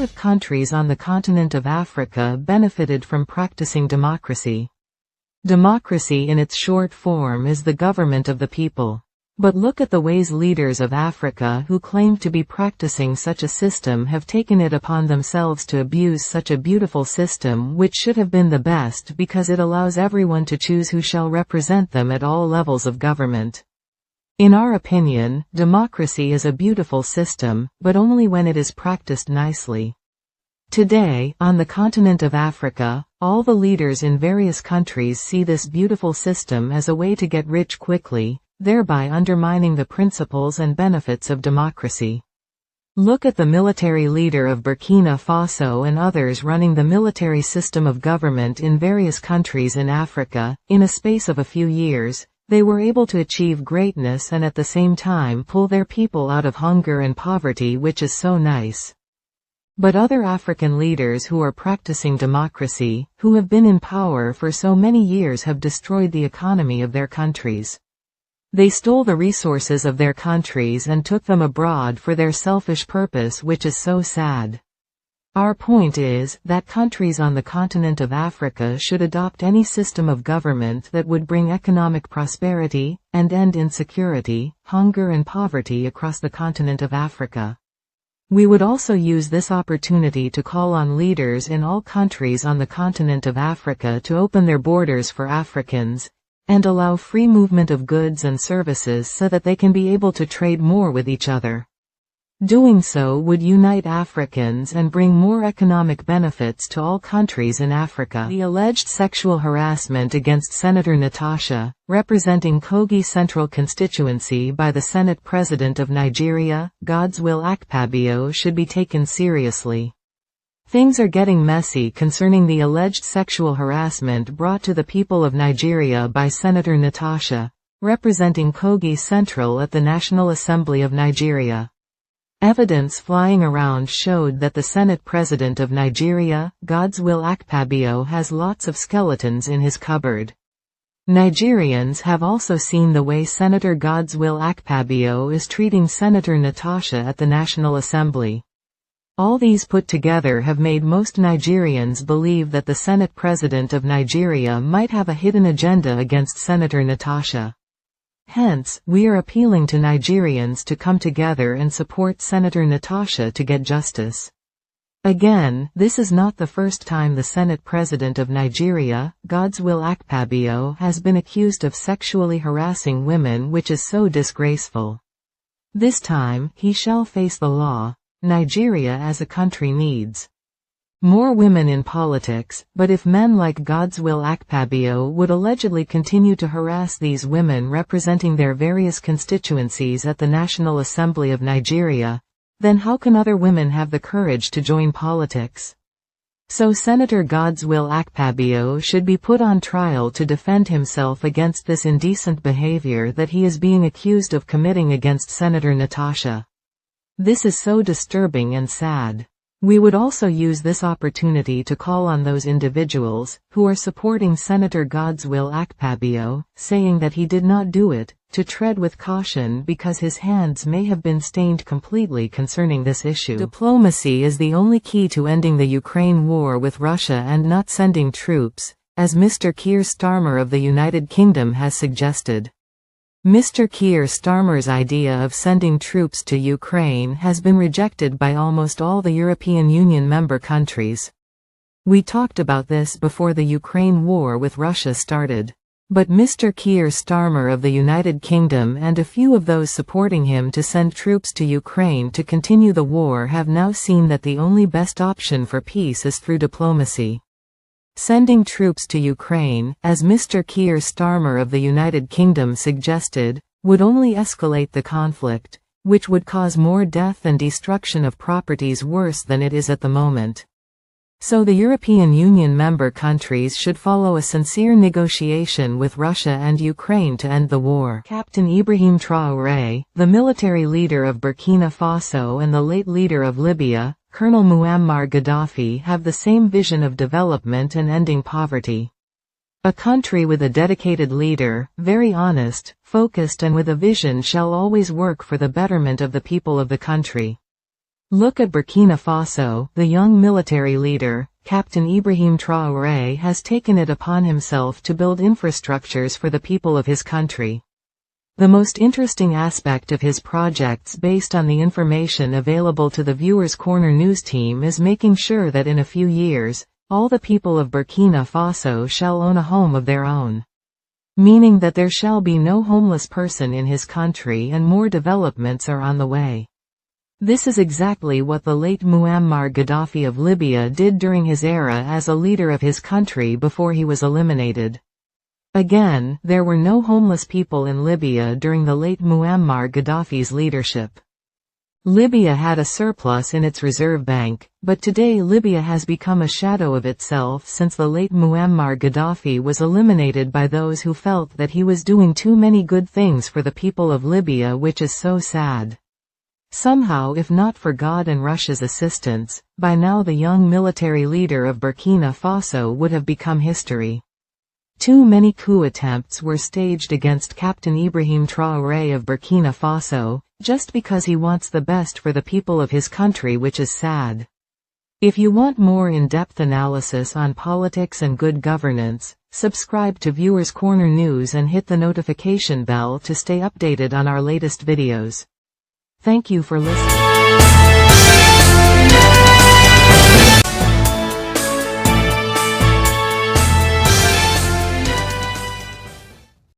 of countries on the continent of Africa benefited from practicing democracy. Democracy in its short form is the government of the people. But look at the ways leaders of Africa who claim to be practicing such a system have taken it upon themselves to abuse such a beautiful system which should have been the best because it allows everyone to choose who shall represent them at all levels of government. In our opinion, democracy is a beautiful system, but only when it is practiced nicely. Today, on the continent of Africa, all the leaders in various countries see this beautiful system as a way to get rich quickly, thereby undermining the principles and benefits of democracy. Look at the military leader of Burkina Faso and others running the military system of government in various countries in Africa. In a space of a few years, they were able to achieve greatness and at the same time pull their people out of hunger and poverty, which is so nice. But other African leaders who are practicing democracy, who have been in power for so many years, have destroyed the economy of their countries. They stole the resources of their countries and took them abroad for their selfish purpose, which is so sad. Our point is that countries on the continent of Africa should adopt any system of government that would bring economic prosperity and end insecurity, hunger and poverty across the continent of Africa. We would also use this opportunity to call on leaders in all countries on the continent of Africa to open their borders for Africans, and allow free movement of goods and services so that they can be able to trade more with each other. Doing so would unite Africans and bring more economic benefits to all countries in Africa. The alleged sexual harassment against Senator Natasha, representing Kogi Central constituency by the Senate President of Nigeria, Godswill Akpabio, should be taken seriously. Things are getting messy concerning the alleged sexual harassment brought to the people of Nigeria by Senator Natasha, representing Kogi Central at the National Assembly of Nigeria. Evidence flying around showed that the Senate President of Nigeria, Godswill Akpabio, has lots of skeletons in his cupboard. Nigerians have also seen the way Senator Godswill Akpabio is treating Senator Natasha at the National Assembly. All these put together have made most Nigerians believe that the Senate President of Nigeria might have a hidden agenda against Senator Natasha. Hence, we are appealing to Nigerians to come together and support Senator Natasha to get justice. Again, this is not the first time the Senate President of Nigeria, Godswill Akpabio, has been accused of sexually harassing women, which is so disgraceful. This time, he shall face the law. Nigeria as a country needs more women in politics, but if men like Godswill Akpabio would allegedly continue to harass these women representing their various constituencies at the National Assembly of Nigeria, then how can other women have the courage to join politics? So Senator Godswill Akpabio should be put on trial to defend himself against this indecent behavior that he is being accused of committing against Senator Natasha. This is so disturbing and sad. We would also use this opportunity to call on those individuals who are supporting Senator Godswill Akpabio, saying that he did not do it, to tread with caution because his hands may have been stained completely concerning this issue. Diplomacy is the only key to ending the Ukraine war with Russia and not sending troops, as Mr. Keir Starmer of the United Kingdom has suggested. Mr. Keir Starmer's idea of sending troops to Ukraine has been rejected by almost all the European Union member countries. We talked about this before the Ukraine war with Russia started. But Mr. Keir Starmer of the United Kingdom and a few of those supporting him to send troops to Ukraine to continue the war have now seen that the only best option for peace is through diplomacy. Sending troops to Ukraine, as Mr. Keir Starmer of the United Kingdom suggested, would only escalate the conflict, which would cause more death and destruction of properties worse than it is at the moment. So the European Union member countries should follow a sincere negotiation with Russia and Ukraine to end the war. Captain Ibrahim Traoré, the military leader of Burkina Faso and the late leader of Libya, Colonel Muammar Gaddafi, have the same vision of development and ending poverty. A country with a dedicated leader, very honest, focused and with a vision shall always work for the betterment of the people of the country. Look at Burkina Faso. The young military leader, Captain Ibrahim Traoré, has taken it upon himself to build infrastructures for the people of his country. The most interesting aspect of his projects, based on the information available to the Viewers Corner news team, is making sure that in a few years, all the people of Burkina Faso shall own a home of their own. Meaning that there shall be no homeless person in his country, and more developments are on the way. This is exactly what the late Muammar Gaddafi of Libya did during his era as a leader of his country before he was eliminated. Again, there were no homeless people in Libya during the late Muammar Gaddafi's leadership. Libya had a surplus in its reserve bank, but today Libya has become a shadow of itself since the late Muammar Gaddafi was eliminated by those who felt that he was doing too many good things for the people of Libya, which is so sad. Somehow, if not for God and Russia's assistance, by now the young military leader of Burkina Faso would have become history. Too many coup attempts were staged against Captain Ibrahim Traoré of Burkina Faso, just because he wants the best for the people of his country, which is sad. If you want more in-depth analysis on politics and good governance, subscribe to Viewers Corner News and hit the notification bell to stay updated on our latest videos. Thank you for listening.